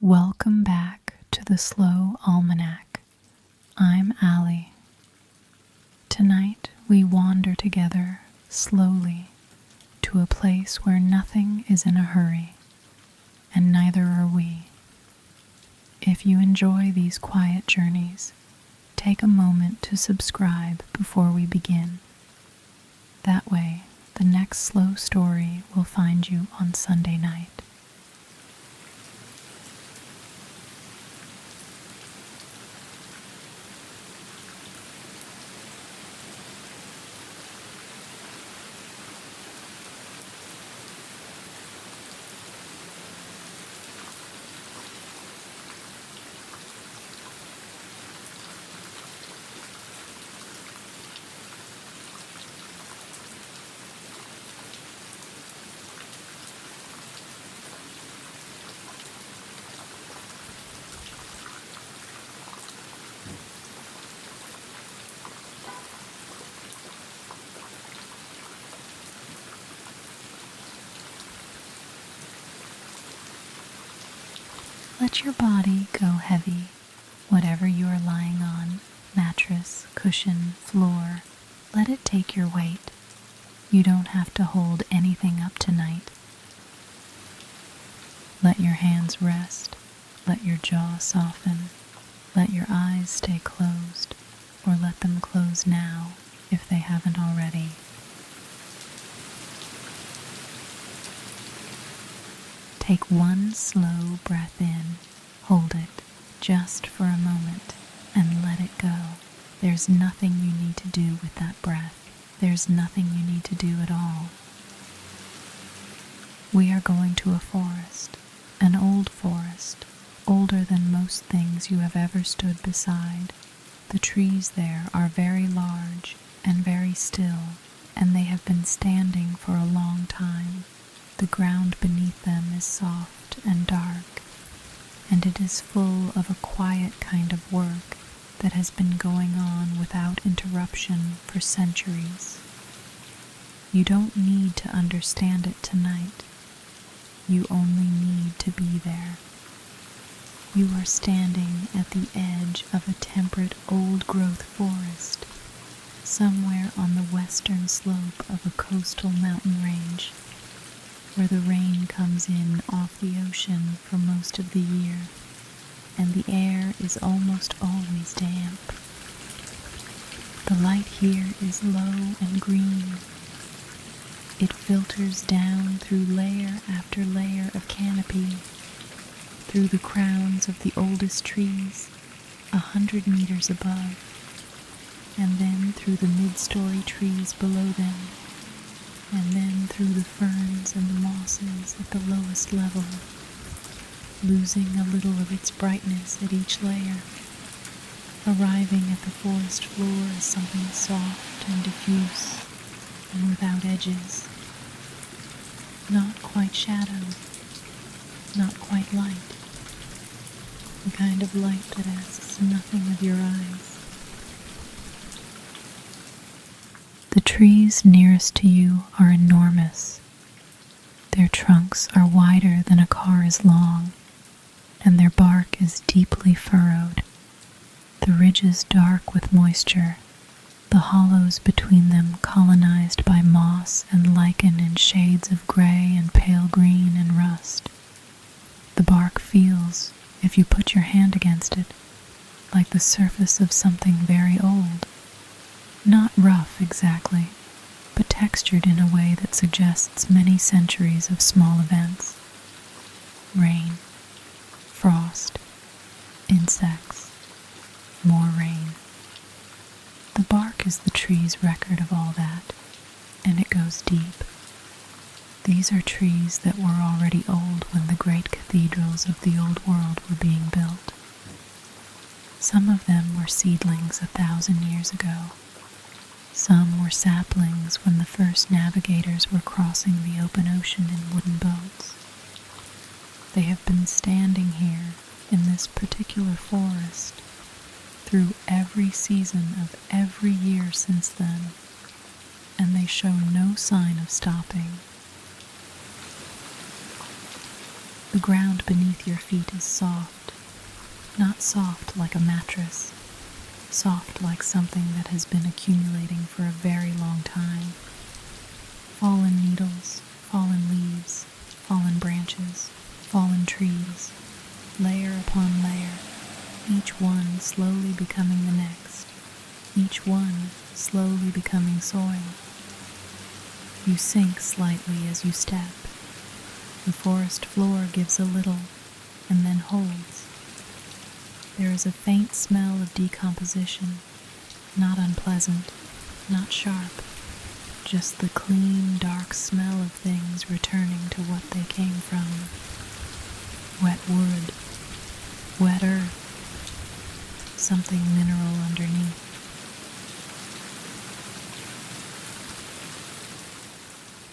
Welcome back to the Slow Almanac. I'm Allie. Tonight we wander together slowly to a place where nothing is in a hurry, and neither are we. If you enjoy these quiet journeys, take a moment to subscribe before we begin. That way, the next slow story will find you on Sunday night. Let your body go heavy, whatever you are lying on, mattress, cushion, floor, let it take your weight. You don't have to hold anything up tonight. Let your hands rest, let your jaw soften, let your eyes stay closed, or let them close now if they haven't already. Take one slow breath in, hold it just for a moment, and let it go. There's nothing you need to do with that breath. There's nothing you need to do at all. We are going to a forest, an old forest, older than most things you have ever stood beside. The trees there are very large and very still, and they have been standing for a long time. The ground beneath them is soft and dark, and it is full of a quiet kind of work that has been going on without interruption for centuries. You don't need to understand it tonight. You only need to be there. You are standing at the edge of a temperate old-growth forest, somewhere on the western slope of a coastal mountain range, where the rain comes in off the ocean for most of the year, and the air is almost always damp. The light here is low and green. It filters down through layer after layer of canopy, through the crowns of the oldest trees, 100 meters above, and then through the mid-story trees below them, and then through the ferns and the mosses at the lowest level, losing a little of its brightness at each layer, arriving at the forest floor as something soft and diffuse and without edges, not quite shadow, not quite light, the kind of light that asks nothing of your eyes. The trees nearest to you are enormous. Their trunks are wider than a car is long, and their bark is deeply furrowed, the ridges dark with moisture, the hollows between them colonized by moss and lichen in shades of gray and pale green and rust. The bark feels, if you put your hand against it, like the surface of something very old. Not rough exactly, but textured in a way that suggests many centuries of small events. Rain, frost, insects, more rain. The bark is the tree's record of all that, and it goes deep. These are trees that were already old when the great cathedrals of the old world were being built. Some of them were seedlings 1,000 years ago. Some were saplings when the first navigators were crossing the open ocean in wooden boats. They have been standing here in this particular forest through every season of every year since then, and they show no sign of stopping. The ground beneath your feet is soft, not soft like a mattress, soft like something that has been accumulating for a very long time. Fallen needles, fallen leaves, fallen branches, fallen trees, layer upon layer, each one slowly becoming the next, each one slowly becoming soil. You sink slightly as you step. The forest floor gives a little and then holds. There is a faint smell of decomposition, not unpleasant, not sharp, just the clean, dark smell of things returning to what they came from. Wet wood, wet earth, something mineral underneath.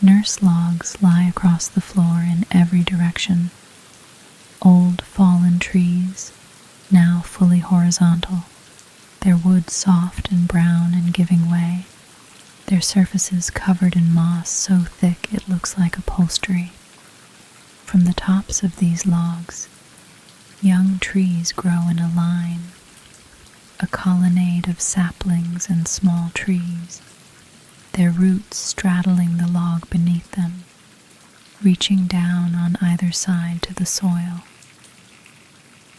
Nurse logs lie across the floor in every direction. Old fallen trees, now fully horizontal, their wood soft and brown and giving way, their surfaces covered in moss so thick it looks like upholstery. From the tops of these logs, young trees grow in a line, a colonnade of saplings and small trees, their roots straddling the log beneath them, reaching down on either side to the soil.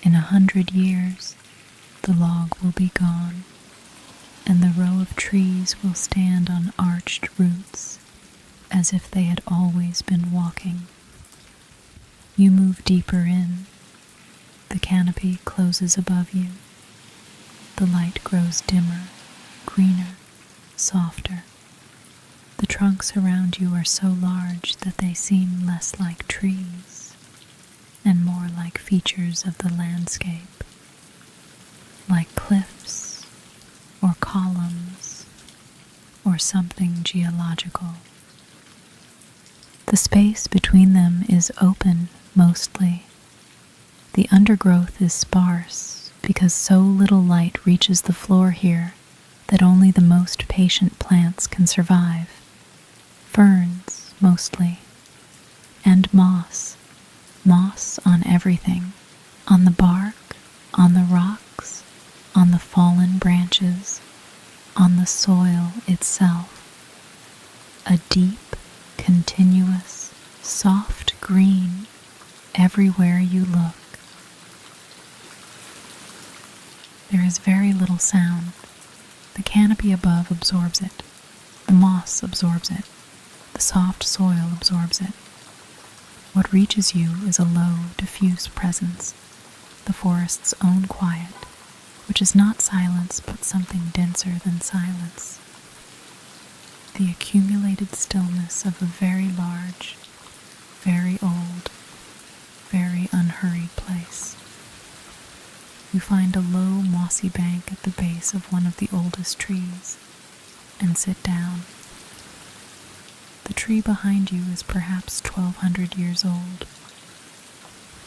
In 100 years, the log will be gone, and the row of trees will stand on arched roots, as if they had always been walking. You move deeper in. The canopy closes above you. The light grows dimmer, greener, softer. The trunks around you are so large that they seem less like trees and more like features of the landscape, like cliffs or columns or something geological. The space between them is open mostly. The undergrowth is sparse because so little light reaches the floor here that only the most patient plants can survive. Ferns, mostly, and moss on everything, on the bark, on the rocks, on the fallen branches, on the soil itself. A deep, continuous, soft green everywhere you look. There is very little sound. The canopy above absorbs it. The moss absorbs it. The soft soil absorbs it. What reaches you is a low, diffuse presence, the forest's own quiet, which is not silence but something denser than silence. The accumulated stillness of a very large, very old, very unhurried place. You find a low, mossy bank at the base of one of the oldest trees and sit down. The tree behind you is perhaps 1,200 years old.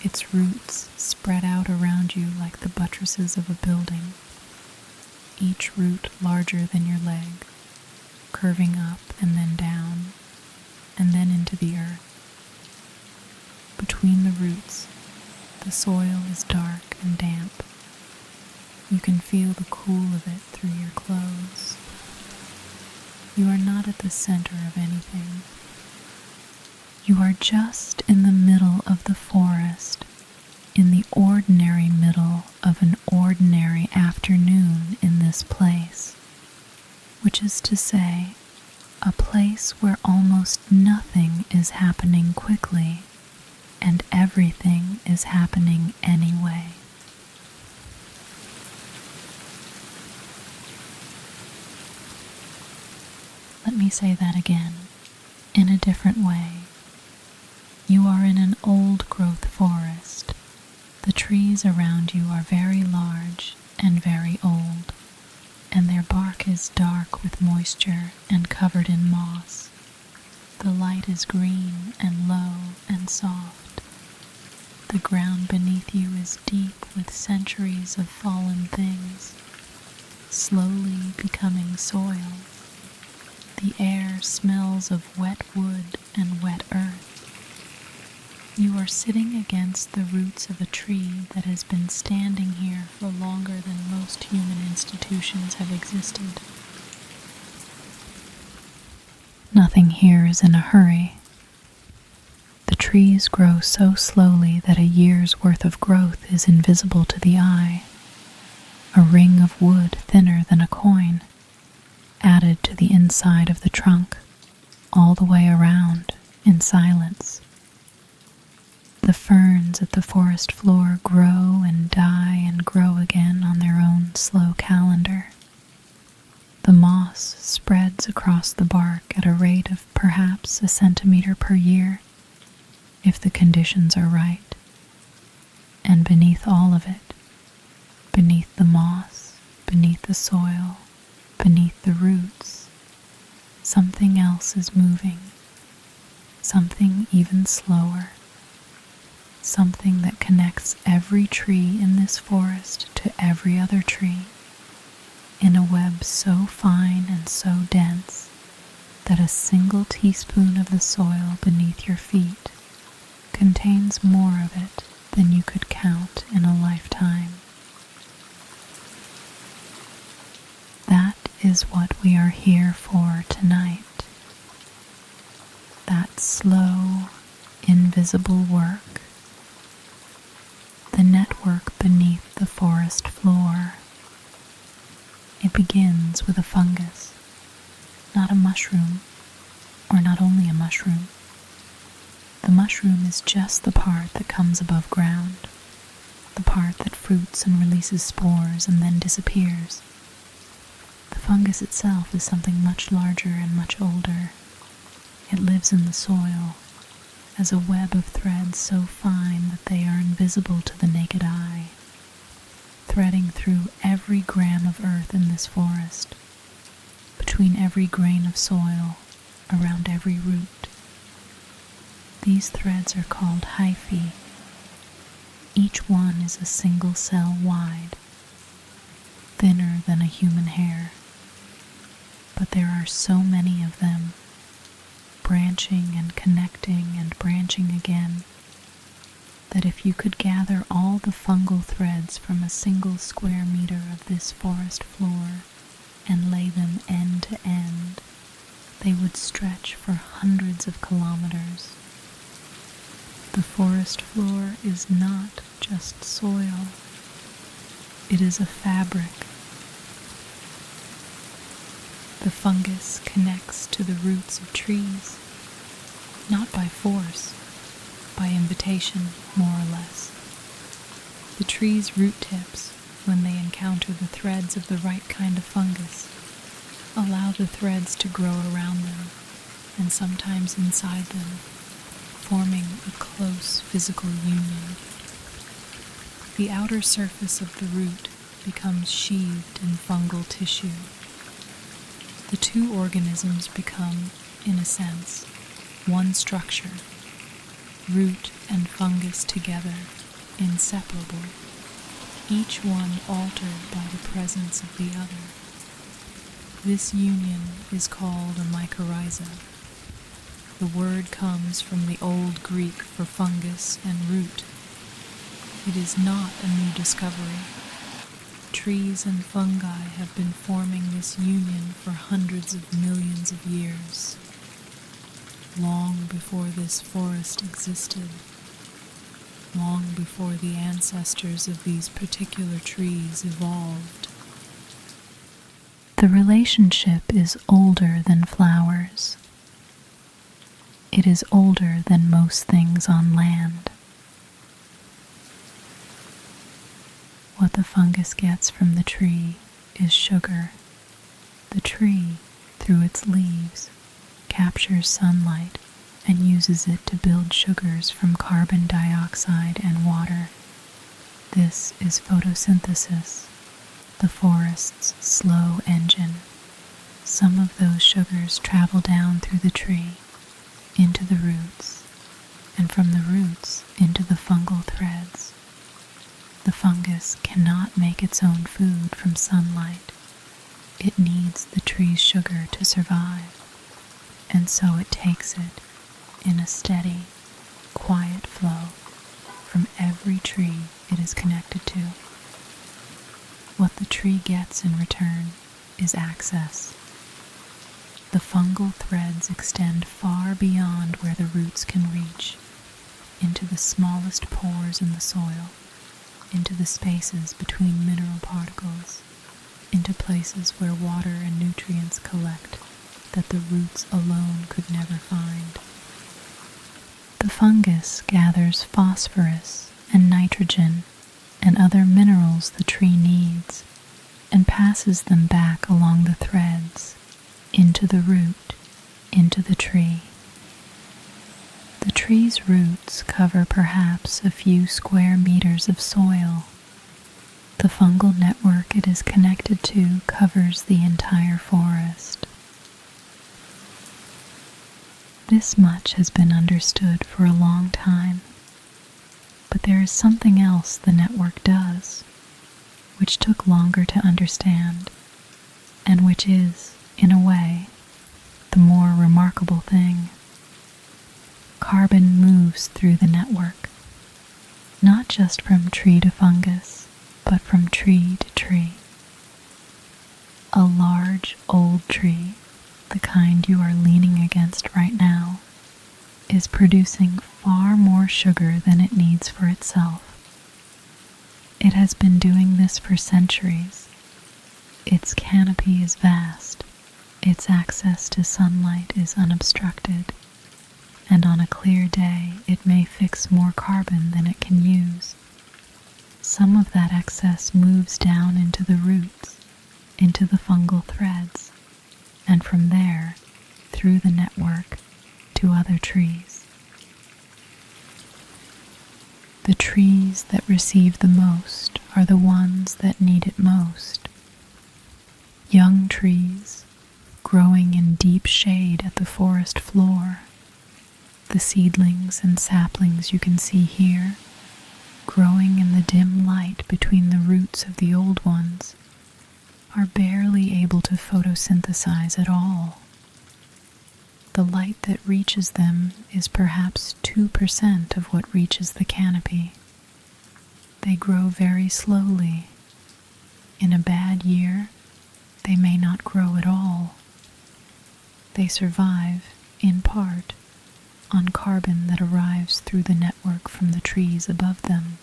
Its roots spread out around you like the buttresses of a building, each root larger than your leg, curving up and then down, and then into the earth. Between the roots, the soil is dark and damp. You can feel the cool of it through your clothes. You are not at the center of anything. You are just in the middle of the forest, in the ordinary middle of an ordinary afternoon in this place, which is to say, a place where almost nothing is happening quickly and everything is happening anyway. Let me say that again, in a different way. You are in an old-growth forest. The trees around you are very large and very old, and their bark is dark with moisture and covered in moss. The light is green and low and soft. The ground beneath you is deep with centuries of fallen things, slowly becoming soil. The air smells of wet wood and wet earth. You are sitting against the roots of a tree that has been standing here for longer than most human institutions have existed. Nothing here is in a hurry. The trees grow so slowly that a year's worth of growth is invisible to the eye. A ring of wood thinner than a coin, added to the inside of the trunk, all the way around, in silence. The ferns at the forest floor grow and die and grow again on their own slow calendar. The moss spreads across the bark at a rate of perhaps a centimeter per year, if the conditions are right. And beneath all of it, beneath the moss, beneath the soil, beneath the roots, something else is moving, something even slower, something that connects every tree in this forest to every other tree, in a web so fine and so dense that a single teaspoon of the soil beneath your feet contains more of it than you could count in a lifetime. That is what we are here for tonight. That slow, invisible work, the network beneath the forest floor. It begins with a fungus, not a mushroom, or not only a mushroom. The mushroom is just the part that comes above ground, the part that fruits and releases spores and then disappears. The fungus itself is something much larger and much older. It lives in the soil, as a web of threads so fine that they are invisible to the naked eye, threading through every gram of earth in this forest, between every grain of soil, around every root. These threads are called hyphae. Each one is a single cell wide, thinner than a human hair. But there are so many of them, branching and connecting and branching again, that if you could gather all the fungal threads from a single square meter of this forest floor and lay them end to end, they would stretch for hundreds of kilometers. The forest floor is not just soil. It is a fabric. The fungus connects to the roots of trees, not by force, by invitation, more or less. The tree's root tips, when they encounter the threads of the right kind of fungus, allow the threads to grow around them, and sometimes inside them, forming a close physical union. The outer surface of the root becomes sheathed in fungal tissue. The two organisms become, in a sense, one structure, root and fungus together, inseparable, each one altered by the presence of the other. This union is called a mycorrhiza. The word comes from the Old Greek for fungus and root. It is not a new discovery. Trees and fungi have been forming this union for hundreds of millions of years, long before this forest existed, long before the ancestors of these particular trees evolved. The relationship is older than flowers. It is older than most things on land. What the fungus gets from the tree is sugar. The tree, through its leaves, captures sunlight and uses it to build sugars from carbon dioxide and water. This is photosynthesis, the forest's slow engine. Some of those sugars travel down through the tree, into the roots, and from the roots into the fungal threads. The fungus cannot make its own food from sunlight. It needs the tree's sugar to survive, and so it takes it in a steady, quiet flow from every tree it is connected to. What the tree gets in return is access. The fungal threads extend far beyond where the roots can reach, into the smallest pores in the soil, into the spaces between mineral particles, into places where water and nutrients collect that the roots alone could never find. The fungus gathers phosphorus and nitrogen and other minerals the tree needs and passes them back along the threads into the root, into the tree. The tree's roots cover perhaps a few square meters of soil. The fungal network it is connected to covers the entire forest. This much has been understood for a long time, but there is something else the network does, which took longer to understand, and which is, in a way, the more remarkable thing. Carbon moves through the network, not just from tree to fungus, but from tree to tree. A large old tree, the kind you are leaning against right now, is producing far more sugar than it needs for itself. It has been doing this for centuries. Its canopy is vast, its access to sunlight is unobstructed, and on a clear day it may fix more carbon than it can use. Some of that excess moves down into the roots, into the fungal threads, and from there, through the network, to other trees. The trees that receive the most are the ones that need it most. Young trees, growing in deep shade at the forest floor, the seedlings and saplings you can see here, growing in the dim light between the roots of the old ones, are barely able to photosynthesize at all. The light that reaches them is perhaps 2% of what reaches the canopy. They grow very slowly. In a bad year, they may not grow at all. They survive, in part, on carbon that arrives through the network from the trees above them.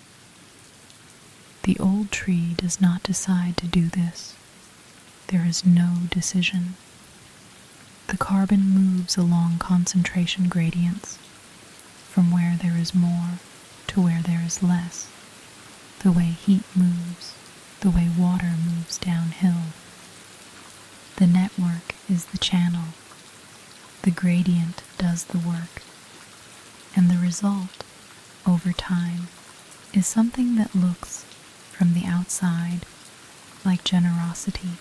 The old tree does not decide to do this. There is no decision. The carbon moves along concentration gradients, from where there is more to where there is less, the way heat moves, the way water moves downhill. The network is the channel. The gradient does the work. And the result, over time, is something that looks, from the outside, like generosity.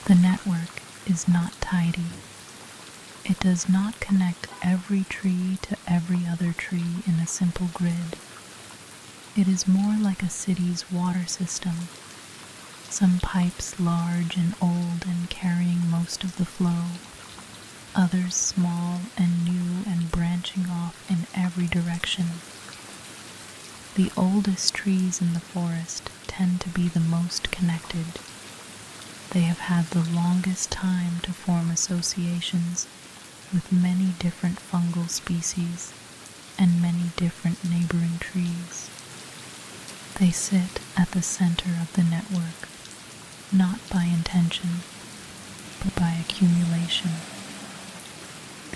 The network is not tidy. It does not connect every tree to every other tree in a simple grid. It is more like a city's water system, some pipes large and old and carrying most of the flow, others small and new and branching off in every direction. The oldest trees in the forest tend to be the most connected. They have had the longest time to form associations with many different fungal species and many different neighboring trees. They sit at the center of the network, not by intention, but by accumulation.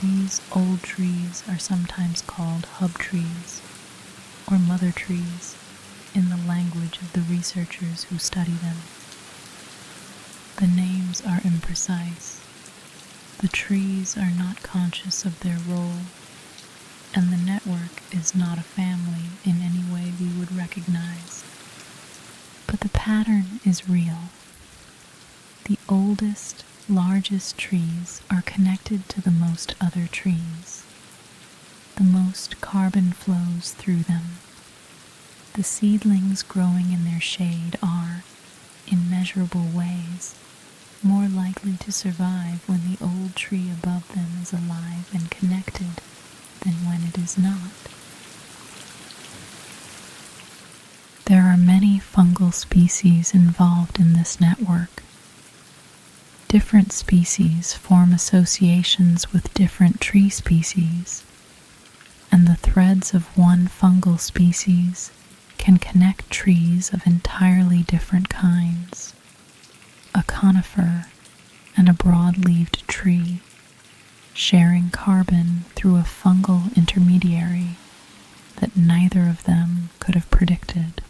These old trees are sometimes called hub trees, or mother trees, in the language of the researchers who study them. The names are imprecise. The trees are not conscious of their role, and the network is not a family in any way we would recognize. But the pattern is real. The oldest, largest trees are connected to the most other trees. The most carbon flows through them. The seedlings growing in their shade are, in measurable ways, more likely to survive when the old tree above them is alive and connected than when it is not. There are many fungal species involved in this network. Different species form associations with different tree species, and the threads of one fungal species can connect trees of entirely different kinds. A conifer and a broad-leaved tree, sharing carbon through a fungal intermediary that neither of them could have predicted.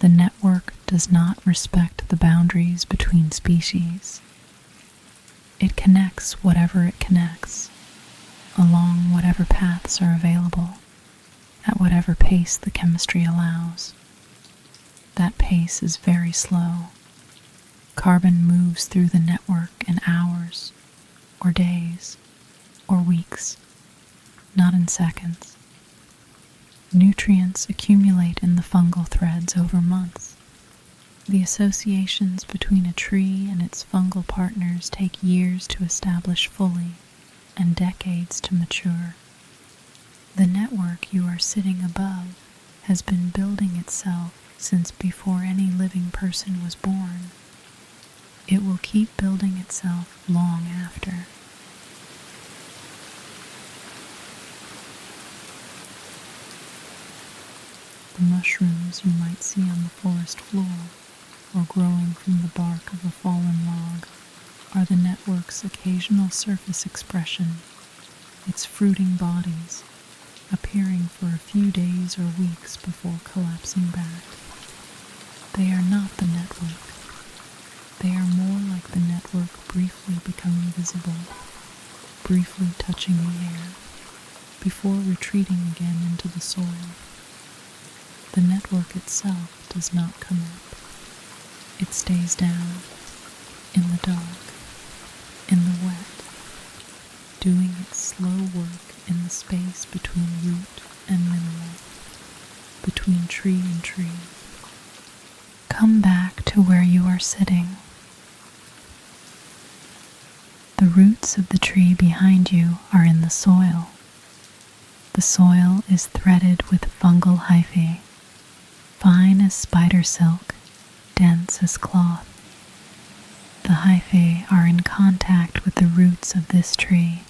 The network does not respect the boundaries between species. It connects whatever it connects, along whatever paths are available, at whatever pace the chemistry allows. That pace is very slow. Carbon moves through the network in hours, or days, or weeks, not in seconds. Nutrients accumulate in the fungal threads over months. The associations between a tree and its fungal partners take years to establish fully and decades to mature. The network you are sitting above has been building itself since before any living person was born. It will keep building itself long after. The mushrooms you might see on the forest floor or growing from the bark of a fallen log are the network's occasional surface expression, its fruiting bodies, appearing for a few days or weeks before collapsing back. They are not the network. They are more like the network briefly becoming visible, briefly touching the air, before retreating again into the soil. The network itself does not come up. It stays down, in the dark, in the wet, doing its slow work in the space between root and mineral, between tree and tree. Come back to where you are sitting. The roots of the tree behind you are in the soil. The soil is threaded with fungal hyphae, fine as spider silk, dense as cloth. The hyphae are in contact with the roots of this tree,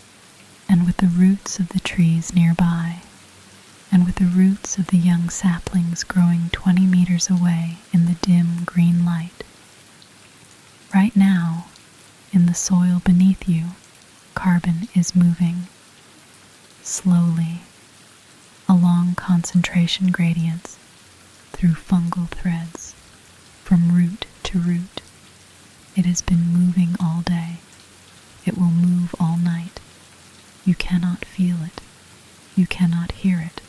and with the roots of the trees nearby, and with the roots of the young saplings growing 20 meters away in the dim green light. Right now, in the soil beneath you, carbon is moving, slowly, along concentration gradients, through fungal threads, from root to root. It has been moving all day. It will move all night. You cannot feel it. You cannot hear it.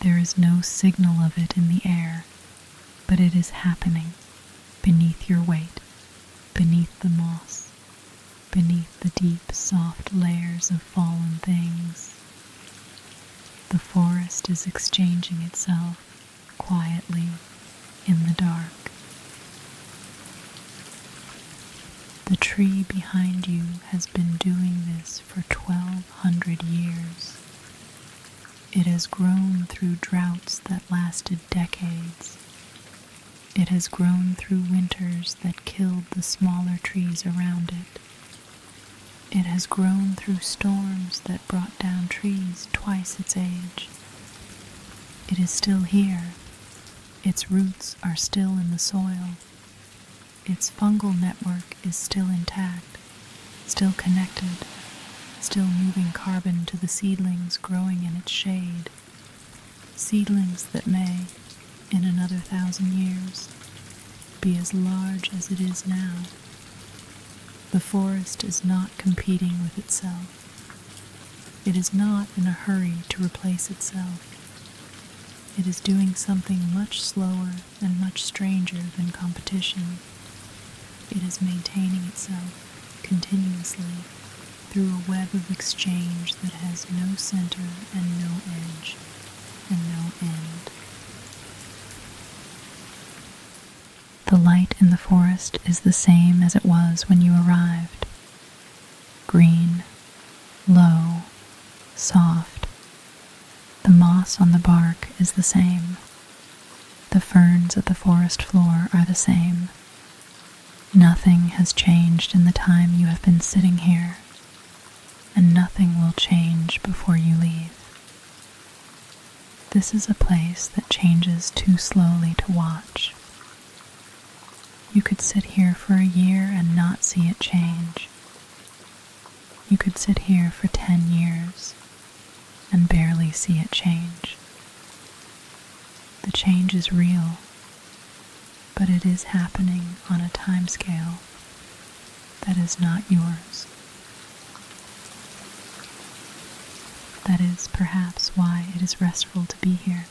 There is no signal of it in the air, but it is happening beneath your weight, beneath the moss, beneath the deep, soft layers of fallen things. The forest is exchanging itself quietly in the dark. The tree behind you has been doing this for 1,200 years. It has grown through droughts that lasted decades. It has grown through winters that killed the smaller trees around it. It has grown through storms that brought down trees twice its age. It is still here. Its roots are still in the soil. Its fungal network is still intact, still connected, still moving carbon to the seedlings growing in its shade. Seedlings that may, in another 1,000 years, be as large as it is now. The forest is not competing with itself. It is not in a hurry to replace itself. It is doing something much slower and much stranger than competition. It is maintaining itself continuously through a web of exchange that has no center and no edge and no end. The light in the forest is the same as it was when you arrived. Green, low, soft, moss on the bark is the same. The ferns at the forest floor are the same. Nothing has changed in the time you have been sitting here, and nothing will change before you leave. This is a place that changes too slowly to watch. You could sit here for a year and not see it change. You could sit here for 10 years and barely see it change. The change is real, but it is happening on a timescale that is not yours. That is perhaps why it is restful to be here.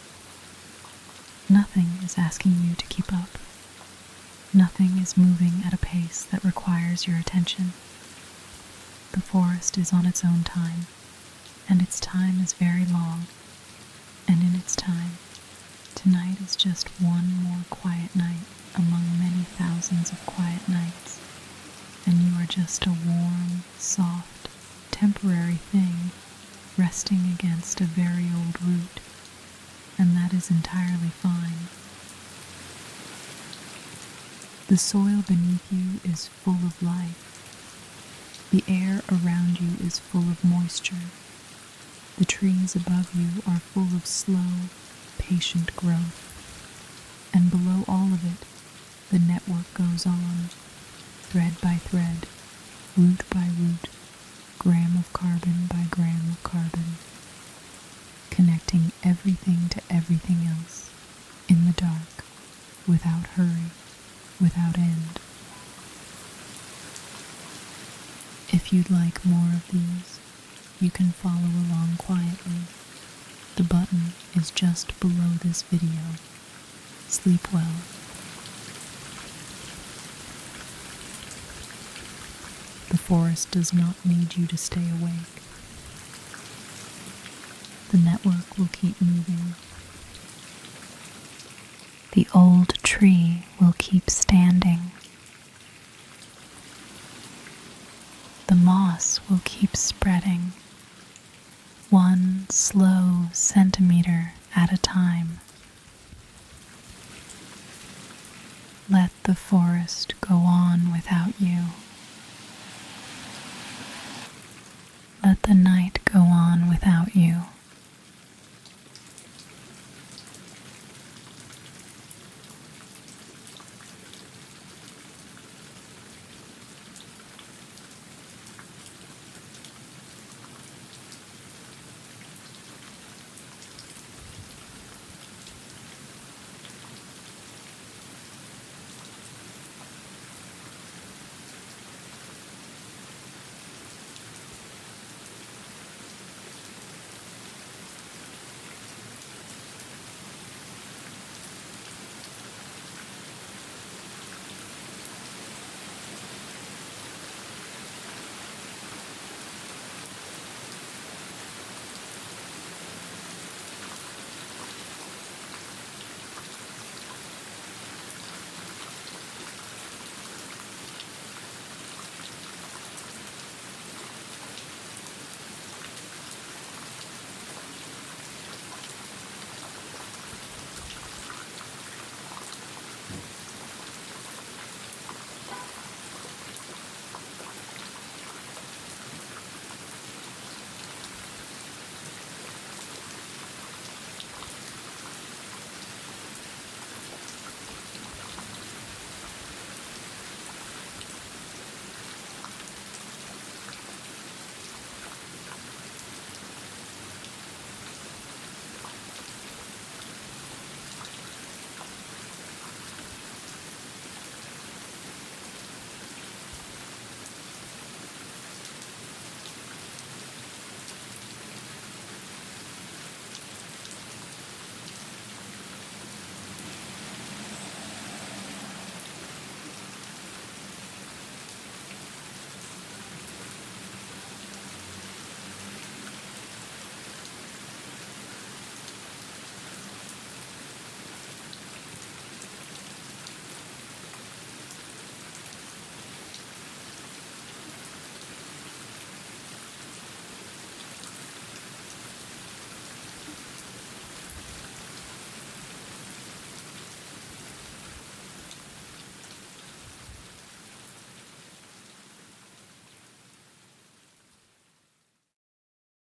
Nothing is asking you to keep up. Nothing is moving at a pace that requires your attention. The forest is on its own time, and its time is very long, and in its time, tonight is just one more quiet night among many thousands of quiet nights, and you are just a warm, soft, temporary thing resting against a very old root, and that is entirely fine. The soil beneath you is full of life. The air around you is full of moisture. The trees above you are full of slow, patient growth. And below all of it, the network goes on, thread by thread, root by root, gram of carbon by gram of carbon, connecting everything to everything else, in the dark, without hurry, without end. If you'd like more of these, you can follow along quietly. The button is just below this video. Sleep well. The forest does not need you to stay awake. The network will keep moving. The old tree will keep standing. The moss will keep spreading, 1 slow centimeter at a time.